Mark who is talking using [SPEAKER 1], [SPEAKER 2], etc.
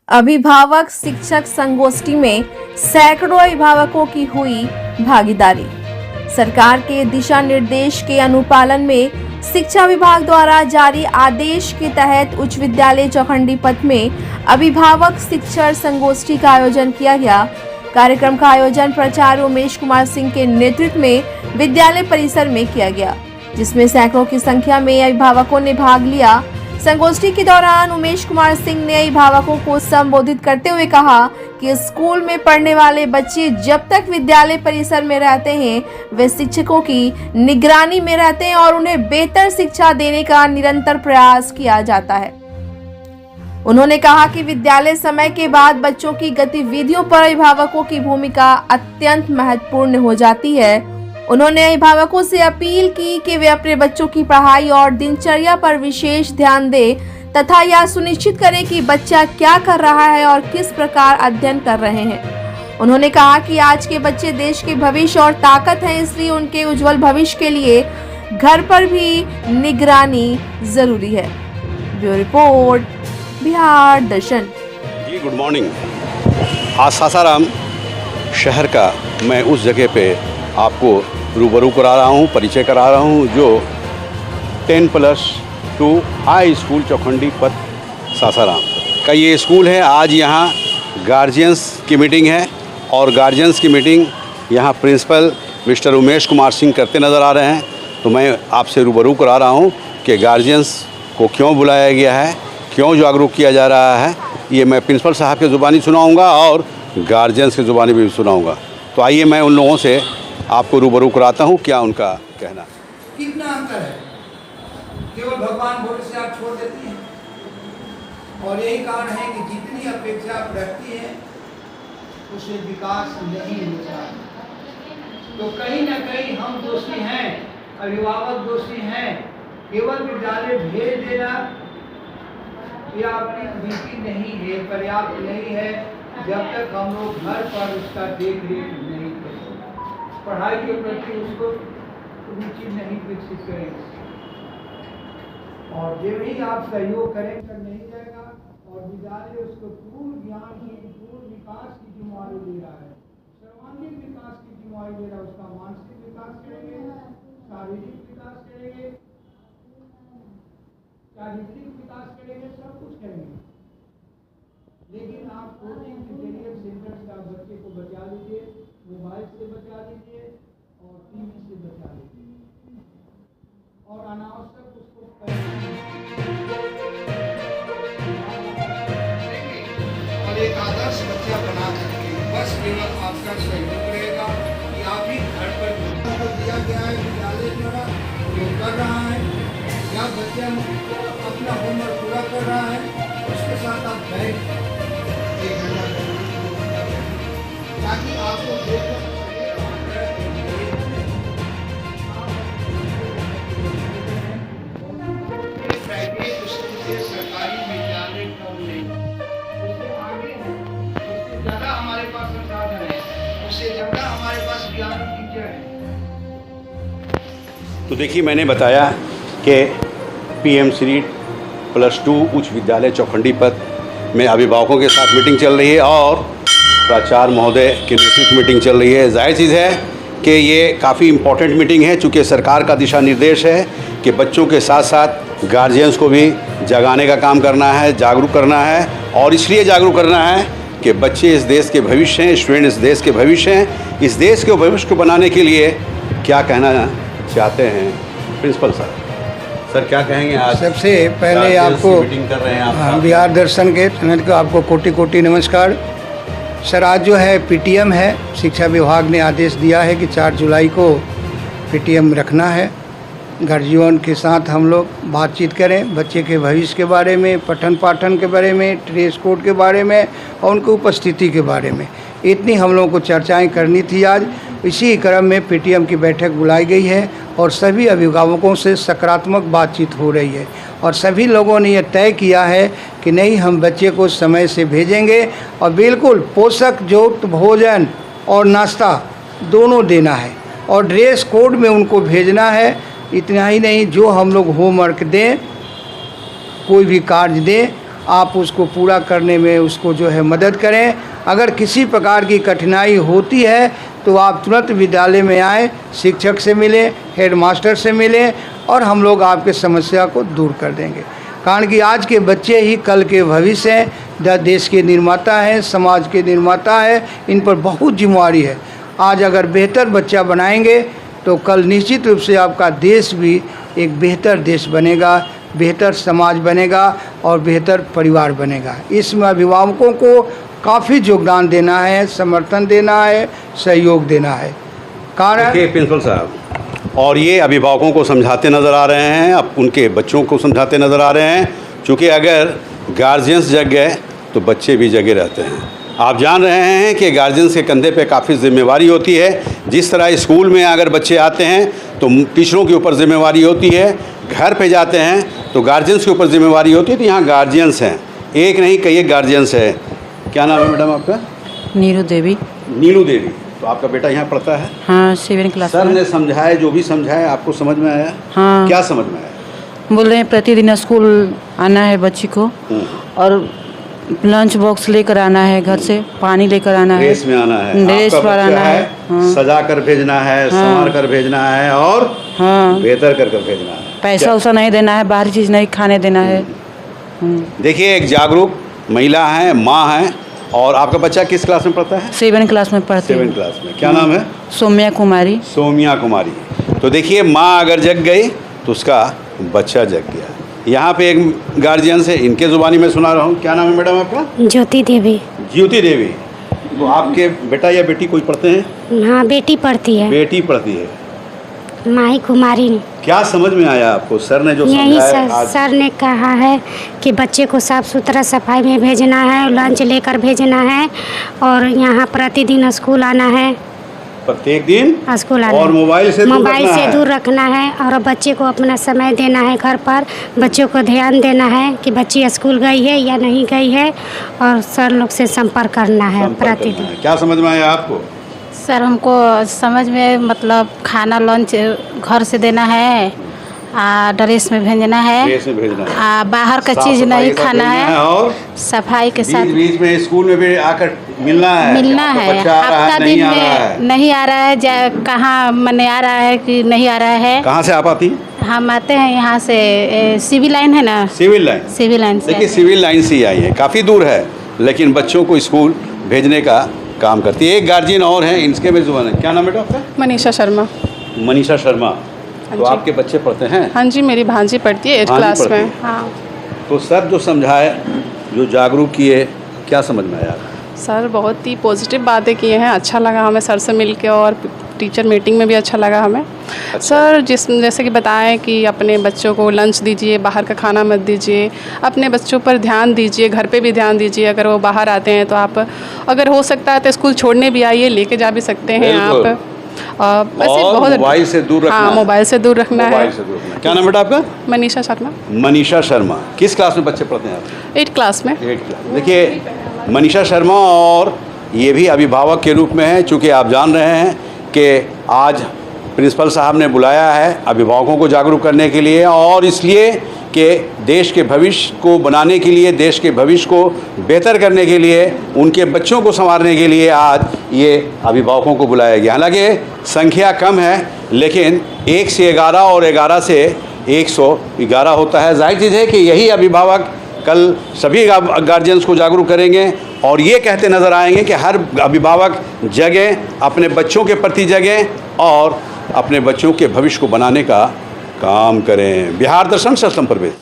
[SPEAKER 1] अभिभावक शिक्षक संगोष्ठी में सैकड़ों अभिभावकों की हुई भागीदारी। सरकार के दिशा निर्देश के अनुपालन में शिक्षा विभाग द्वारा जारी आदेश के तहत उच्च विद्यालय चौखंडी पथ में अभिभावक शिक्षक संगोष्ठी का आयोजन किया गया। कार्यक्रम का आयोजन प्राचार्य उमेश कुमार सिंह के नेतृत्व में विद्यालय परिसर में किया गया, जिसमें सैकड़ों की संख्या में अभिभावकों ने भाग लिया। संगोष्ठी के दौरान उमेश कुमार सिंह ने अभिभावकों को संबोधित करते हुए कहा कि स्कूल में पढ़ने वाले बच्चे जब तक विद्यालय परिसर में रहते हैं वे शिक्षकों की निगरानी में रहते हैं और उन्हें बेहतर शिक्षा देने का निरंतर प्रयास किया जाता है। उन्होंने कहा कि विद्यालय समय के बाद बच्चों की गतिविधियों पर अभिभावकों की भूमिका अत्यंत महत्वपूर्ण हो जाती है। उन्होंने अभिभावकों से अपील की कि वे अपने बच्चों की पढ़ाई और दिनचर्या पर विशेष ध्यान दें तथा यह सुनिश्चित करें कि बच्चा क्या कर रहा है और किस प्रकार अध्ययन कर रहे हैं। उन्होंने कहा कि आज के बच्चे देश के भविष्य और ताकत हैं, इसलिए उनके उज्जवल भविष्य के लिए घर पर भी निगरानी जरूरी है। ब्यूरो रिपोर्ट, बिहार दर्शन।
[SPEAKER 2] जी गुड मॉर्निंग। आज सासाराम शहर का मैं उस जगह पे आपको रूबरू करा रहा हूँ, परिचय करा रहा हूँ, जो 10+2 हाई स्कूल चौखंडी पथ सासाराम का ये स्कूल है। आज यहाँ गार्जियंस की मीटिंग है और गार्जियंस की मीटिंग यहाँ प्रिंसिपल मिस्टर उमेश कुमार सिंह करते नज़र आ रहे हैं। तो मैं आपसे रूबरू करा रहा हूँ कि गार्जियंस को क्यों बुलाया गया है, क्यों जागरूक किया जा रहा है, ये मैं प्रिंसिपल साहब के ज़ुबानी सुनाऊँगा और गार्जियंस की ज़ुबानी भी सुनाऊँगा। तो आइए मैं उन लोगों से आपको रूबरू कराता हूँ, क्या उनका कहना।
[SPEAKER 3] कितना अंतर है, केवल भगवान भोले से आप छोड़ देती हैं और यही कारण है कि जितनी अपेक्षा आप रखती हैं उसे विकास नहीं होता। तो कहीं ना कहीं हम दोषी हैं, अभिभावक दोषी हैं। केवल विद्यालय भेज देना यह अपनी नीति नहीं है, पर्याप्त नहीं है जब तक हम लोग घर पर उसका देख रेख नहीं करें, पढ़ाई के प्रति उसको रुचि नहीं विकसित करेंगे। और जब ही आप सहयोग करेंगे तो नहीं जाएगा और विद्यालय उसको पूर्ण ज्ञान की, पूर्ण विकास की जिम्मेदारी ले रहा है, सर्वांगीण विकास की जिम्मेदारी ले रहा है। उसका मानसिक विकास करेंगे, शारीरिक विकास करेंगे, चारित्रिक विकास करेंगे, सब कुछ करेंगे। लेकिन आप कोचिंग के जरिए सेंटर से आप बच्चे को बचा लीजिए, मोबाइल से बचा लीजिए और टीवी से बचा लीजिए और अनावश्यक उसको और एक आदर्श बच्चा बना करके बस केवल आपका सहयोग रहेगा कि आप ही घर पर दिया गया है विद्यालय द्वारा जो कर रहा है या बच्चा अपना होमवर्क पूरा कर रहा है उसके साथ आप बैठ ताकि आपको सरकारी विद्यालय उससे आगे है, उससे ज़्यादा हमारे पास संसाधन है, उससे ज़्यादा हमारे पास ज्ञान टीचर है।
[SPEAKER 2] तो देखिए, मैंने बताया कि PM+2 उच्च विद्यालय चौखंडी पथ में अभिभावकों के साथ मीटिंग चल रही है और प्राचार्य महोदय के नेतृत्व मीटिंग चल रही है। जाहिर चीज़ है कि ये काफ़ी इम्पोर्टेंट मीटिंग है, चूँकि सरकार का दिशा निर्देश है कि बच्चों के साथ साथ गार्जियंस को भी जगाने का काम करना है, जागरूक करना है। और इसलिए जागरूक करना है कि बच्चे इस देश के भविष्य हैं, स्टूडेंट इस देश के भविष्य हैं। इस देश के भविष्य को बनाने के लिए क्या कहना चाहते हैं प्रिंसिपल साहब? सर क्या कहेंगे? आज
[SPEAKER 4] सबसे पहले आपको
[SPEAKER 2] मीटिंग कर रहे हैं आप,
[SPEAKER 4] बिहार दर्शन के चैनल को आपको कोटि कोटि नमस्कार। सर आज जो है PTM है, शिक्षा विभाग ने आदेश दिया है कि 4 जुलाई को PTM रखना है। गार्जियन के साथ हम लोग बातचीत करें बच्चे के भविष्य के बारे में, पठन पाठन के बारे में, ड्रेस कोड के बारे में और उनकी उपस्थिति के बारे में। इतनी हम लोगों को चर्चाएं करनी थी। आज इसी क्रम में PTM की बैठक बुलाई गई है और सभी अभिभावकों से सकारात्मक बातचीत हो रही है और सभी लोगों ने यह तय किया है कि नहीं, हम बच्चे को समय से भेजेंगे और बिल्कुल पोषक युक्त भोजन और नाश्ता दोनों देना है और ड्रेस कोड में उनको भेजना है। इतना ही नहीं, जो हम लोग होमवर्क दें, कोई भी कार्य दें आप उसको पूरा करने में उसको जो है मदद करें। अगर किसी प्रकार की कठिनाई होती है तो आप तुरंत विद्यालय में आएँ, शिक्षक से मिलें, हेडमास्टर से मिलें और हम लोग आपके समस्या को दूर कर देंगे। कारण कि आज के बच्चे ही कल के भविष्य हैं, देश के निर्माता हैं, समाज के निर्माता है, इन पर बहुत जिम्मेवारी है। आज अगर बेहतर बच्चा बनाएंगे तो कल निश्चित रूप से आपका देश भी एक बेहतर देश बनेगा, बेहतर समाज बनेगा और बेहतर परिवार बनेगा। इसमें अभिभावकों को काफ़ी योगदान देना है, समर्थन देना है, सहयोग देना है। कारण
[SPEAKER 2] देखिए प्रिंसिपल साहब, और ये अभिभावकों को समझाते नज़र आ रहे हैं, अब उनके बच्चों को समझाते नज़र आ रहे हैं, क्योंकि अगर गार्जियंस जग गए तो बच्चे भी जगे रहते हैं। आप जान रहे हैं कि गार्जियंस के कंधे पे काफ़ी ज़िम्मेवारी होती है। जिस तरह स्कूल में अगर बच्चे आते हैं तो टीचरों के ऊपर ज़िम्मेवारी होती है, घर पे जाते हैं तो गार्जियंस के ऊपर ज़िम्मेवारी होती है। तो यहाँ गार्जियंस हैं, एक नहीं कई एक गार्जियंस है। क्या नाम है मैडम आपका?
[SPEAKER 5] नीरू देवी।
[SPEAKER 2] नीलू देवी। तो आपका बेटा यहाँ पढ़ता है?
[SPEAKER 5] हाँ, 7 क्लास
[SPEAKER 2] सर
[SPEAKER 5] में।
[SPEAKER 2] ने समझाया, जो भी समझाया आपको समझ में आया?
[SPEAKER 5] हाँ।
[SPEAKER 2] क्या समझ में आया?
[SPEAKER 5] बोल रहे हैं प्रतिदिन स्कूल आना है बच्ची को और लंच बॉक्स लेकर आना है, घर से पानी लेकर आना है,
[SPEAKER 2] ड्रेस में आना है,
[SPEAKER 5] ड्रेस
[SPEAKER 2] आपका
[SPEAKER 5] पर
[SPEAKER 2] बच्चा
[SPEAKER 5] आना है, हाँ।
[SPEAKER 2] सजा कर भेजना है, संवार कर भेजना है और
[SPEAKER 5] हाँ,
[SPEAKER 2] बेहतर कर भेजना है।
[SPEAKER 5] पैसा उसा नहीं देना है, बाहरी चीज़ नहीं खाने देना है।
[SPEAKER 2] देखिए, एक जागरूक महिला है, माँ है। और आपका बच्चा किस क्लास में पढ़ता है?
[SPEAKER 5] 7 क्लास में पढ़ती
[SPEAKER 2] 7
[SPEAKER 5] है।
[SPEAKER 2] क्लास में। क्या नाम है?
[SPEAKER 5] सौम्या कुमारी।
[SPEAKER 2] सोमिया कुमारी। तो देखिए, माँ अगर जग गई तो उसका बच्चा जग गया। यहाँ पे एक गार्जियन से, इनके ज़ुबानी में सुना रहा हूँ। क्या नाम है मैडम आपका?
[SPEAKER 6] ज्योति देवी।
[SPEAKER 2] ज्योति देवी। तो आपके बेटा या बेटी कोई पढ़ते हैं?
[SPEAKER 6] हाँ, बेटी पढ़ती है।
[SPEAKER 2] बेटी पढ़ती है।
[SPEAKER 6] माही कुमारी।
[SPEAKER 2] क्या समझ में आया आपको सर ने जो
[SPEAKER 6] यही
[SPEAKER 2] समझाया?
[SPEAKER 6] सर ने कहा है कि बच्चे को साफ सुथरा सफाई में भेजना है, लंच लेकर भेजना है और यहाँ प्रतिदिन स्कूल आना है,
[SPEAKER 2] प्रत्येक दिन
[SPEAKER 6] स्कूल आना
[SPEAKER 2] और
[SPEAKER 6] है।
[SPEAKER 2] मोबाइल से
[SPEAKER 6] दूर रखना है और बच्चे को अपना समय देना है। घर पर बच्चों को ध्यान देना है कि बच्ची स्कूल गई है या नहीं गई है और सर लोग से संपर्क करना है प्रतिदिन।
[SPEAKER 2] क्या समझ में आया आपको?
[SPEAKER 7] सर, हमको समझ में मतलब खाना लंच घर से देना है, ड्रेस में भेजना है,
[SPEAKER 2] ड्रेस में भेजना है,
[SPEAKER 7] बाहर का चीज़ नहीं खाना है
[SPEAKER 2] और
[SPEAKER 7] सफाई के साथ
[SPEAKER 2] बीच में स्कूल में भी आकर मिलना है।
[SPEAKER 7] हफ्ता दिन में नहीं आ रहा है, कहाँ मैंने आ रहा है कि नहीं आ रहा है।
[SPEAKER 2] कहाँ से आप आती?
[SPEAKER 7] हम आते हैं यहाँ से, सिविल लाइन है ना।
[SPEAKER 2] Civil line.
[SPEAKER 7] सिविल लाइन से।
[SPEAKER 2] देखिए, सिविल लाइन से ही आई है, काफ़ी दूर है, लेकिन बच्चों को स्कूल भेजने का काम करती है। एक गार्जियन और हैं, इनके में जुबान है। क्या नाम है बेटा आपका?
[SPEAKER 8] मनीषा शर्मा।
[SPEAKER 2] मनीषा शर्मा। तो आपके बच्चे पढ़ते हैं?
[SPEAKER 8] हाँ जी, मेरी भांजी पढ़ती है 8 क्लास में। हाँ।
[SPEAKER 2] तो सर जो समझाए, जो जागरूक किए, क्या समझ में आया?
[SPEAKER 8] सर बहुत ही पॉजिटिव बातें किए हैं, अच्छा लगा हमें सर से मिलके और टीचर मीटिंग में भी अच्छा लगा हमें।
[SPEAKER 2] अच्छा।
[SPEAKER 8] सर जैसे कि बताएं कि अपने बच्चों को लंच दीजिए, बाहर का खाना मत दीजिए, अपने बच्चों पर ध्यान दीजिए, घर पे भी ध्यान दीजिए। अगर वो बाहर आते हैं तो आप अगर हो सकता है तो स्कूल छोड़ने भी आइए, लेके जा भी सकते हैं आप। वैसे बहुत
[SPEAKER 2] मोबाइल से दूर रखना।
[SPEAKER 8] हाँ, मोबाइल से दूर रखना है।
[SPEAKER 2] क्या नाम बेटा आपका?
[SPEAKER 8] मनीषा शर्मा।
[SPEAKER 2] मनीषा शर्मा। किस क्लास में बच्चे पढ़ते हैं आप?
[SPEAKER 8] 8 क्लास में।
[SPEAKER 2] 8 क्लास। देखिए, मनीषा शर्मा और ये भी अभिभावक के रूप में है, चूँकि आप जान रहे हैं कि आज प्रिंसिपल साहब ने बुलाया है अभिभावकों को जागरूक करने के लिए, और इसलिए कि देश के भविष्य को बनाने के लिए, देश के भविष्य को बेहतर करने के लिए, उनके बच्चों को संवारने के लिए आज ये अभिभावकों को बुलाया गया। हालांकि संख्या कम है, लेकिन 1 से 11 और 11 से 111 होता है। जाहिर चीज़ है कि यही अभिभावक कल सभी गार्जियंस को जागरूक करेंगे और ये कहते नज़र आएंगे कि हर अभिभावक जगें, अपने बच्चों के प्रति जगें और अपने बच्चों के भविष्य को बनाने का काम करें। बिहार दर्शन से असलम परवेज।